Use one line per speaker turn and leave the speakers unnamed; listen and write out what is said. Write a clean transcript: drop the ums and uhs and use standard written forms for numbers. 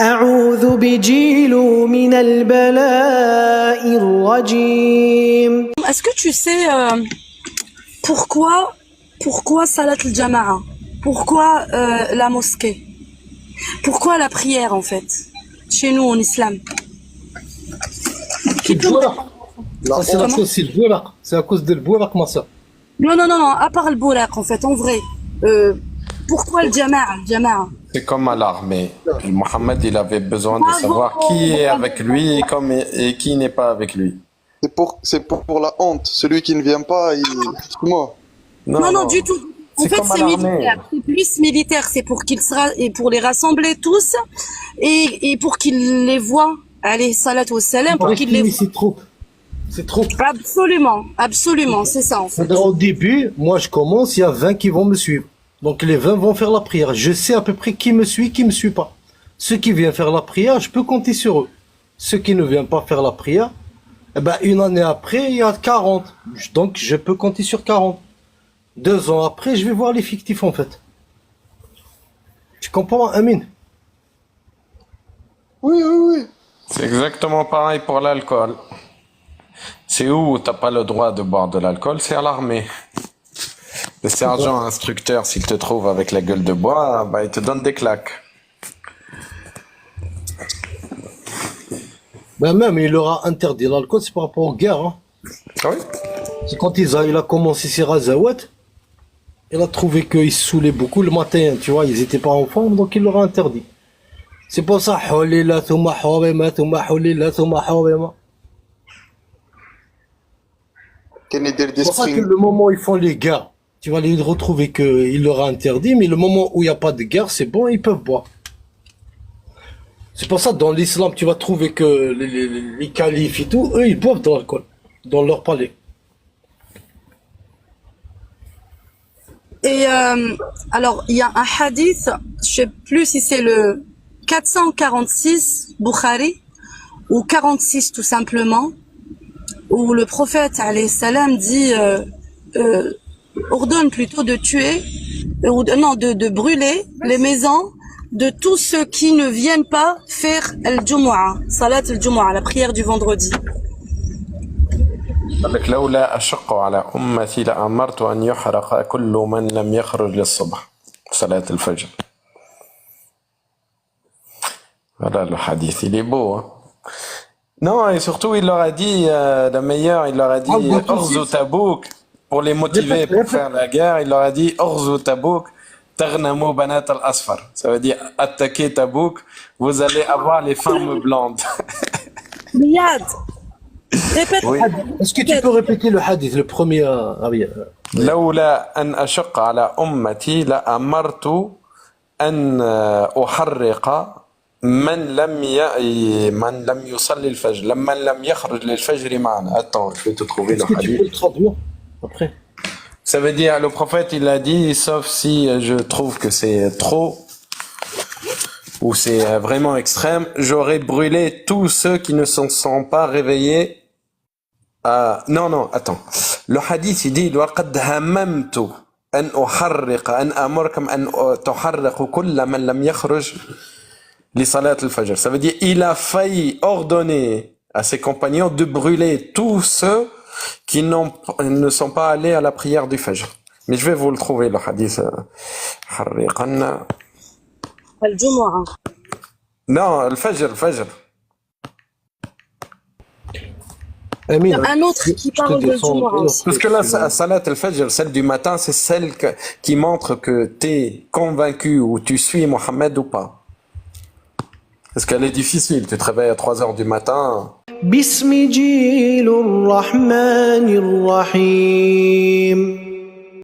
أعوذ بجيل من البلاء الرجيم.
Est-ce que tu sais pourquoi Salat al-Jama'a? Pourquoi la mosquée? Pourquoi la prière en fait? Chez nous en islam.
C'est le bourak. Ça, c'est la cause, c'est le bourak. C'est à cause de le bourak, ma soeur.
Non, à part le bourak en fait, en vrai. Pourquoi le Jama'a?
C'est comme à l'armée. Mohammed, il avait besoin de savoir qui est avec lui et qui n'est pas avec lui.
C'est pour la honte. Celui qui ne vient pas, moi.
Non, du tout. En fait, c'est militaire. C'est plus militaire. C'est pour pour les rassembler tous et pour qu'ils les voient. Allez, salat au salam, pour qu'ils les voient.
C'est trop.
Absolument, c'est ça en fait.
Au début, moi je commence, il y a 20 qui vont me suivre. Donc les 20 vont faire la prière. Je sais à peu près qui me suit pas. Ceux qui viennent faire la prière, je peux compter sur eux. Ceux qui ne viennent pas faire la prière, eh ben, une année après, il y a 40. Donc je peux compter sur 40. 2 ans après, je vais voir les fictifs en fait. Tu comprends, Amine?
Oui.
C'est exactement pareil pour l'alcool. C'est où t'as pas le droit de boire de l'alcool, c'est à l'armée. Le sergent instructeur, s'il te trouve avec la gueule de bois, bah, il te donne des claques.
Ben même, il leur a interdit l'alcool, c'est par rapport aux guerres. Hein.
Oui.
C'est quand il a commencé ses razawat, il a trouvé qu'ils se saoulaient beaucoup le matin, tu vois, ils étaient pas en forme, donc il leur a interdit. C'est pour ça, c'est pour ça que le moment où ils font les guerres, tu vas les retrouver qu'il leur a interdit, mais le moment où il n'y a pas de guerre, c'est bon, ils peuvent boire. C'est pour ça, dans l'islam, tu vas trouver que les califes et tout, eux, ils boivent de l'alcool, dans leur palais.
Et alors, il y a un hadith, je sais plus si c'est le 446 Bukhari, ou 46 tout simplement, où le prophète, alayhi salam, dit, ordonne plutôt de tuer, de brûler les maisons de tous ceux qui ne viennent pas faire al-Jumu'ah, Salat al-Jumu'ah, la prière du vendredi.
قالك لولا أشق على أمتي لأمرت أن يحرق كل من لم يخرج للصبح صلاة الفجر. Voilà le hadith, il est beau. Hein? Non, et surtout, il leur a dit, le meilleur, il leur a dit Orzu Tabouk, pour les motiver pour faire la guerre, il leur a dit Orzu Tabouk, Tarnamu Banat al-Asfar. Ça veut dire attaquer Tabouk, vous allez avoir les femmes blondes.
Riyad, répète.
Oui.
Est-ce que tu peux répéter le hadith, le premier
لولا أن أشق على أمتي لأمرت أن أحرق من لم يصلي الفجر من لم يخرج للفجر معنا. Attends, je vais te trouver le hadith.
Tu peux le traduire après?
Ça veut dire, le prophète, il a dit, sauf si je trouve que c'est trop, ou c'est vraiment extrême, j'aurais brûlé tous ceux qui ne se sont pas réveillés. Non, attends. Le hadith, il dit, وَقَدْ هَمَّمْتُ أَنْ أُحَرِّقَ أَنْ أَمُرْكَمْ أَنْ تُحَرِّقُ كُلَّ مَنْ لَمْ يَخْرُجْ لِصَلَاةِ الْفَجْرِ. Ça veut dire, il a failli ordonner à ses compagnons de brûler tous ceux qui ne sont pas allés à la prière du Fajr. Mais je vais vous le trouver, le hadith. حرقنا.
Al-Jumu'ah.
Non, le Fajr.
Il y a un autre qui parle de Jumu'ah aussi.
Parce que là, Salat al-Fajr, celle du matin, c'est celle qui montre que tu es convaincu ou tu suis Mohammed ou pas. Parce qu'elle est difficile, tu te réveilles à 3 heures du matin.
بسم جيل الرحمن الرحيم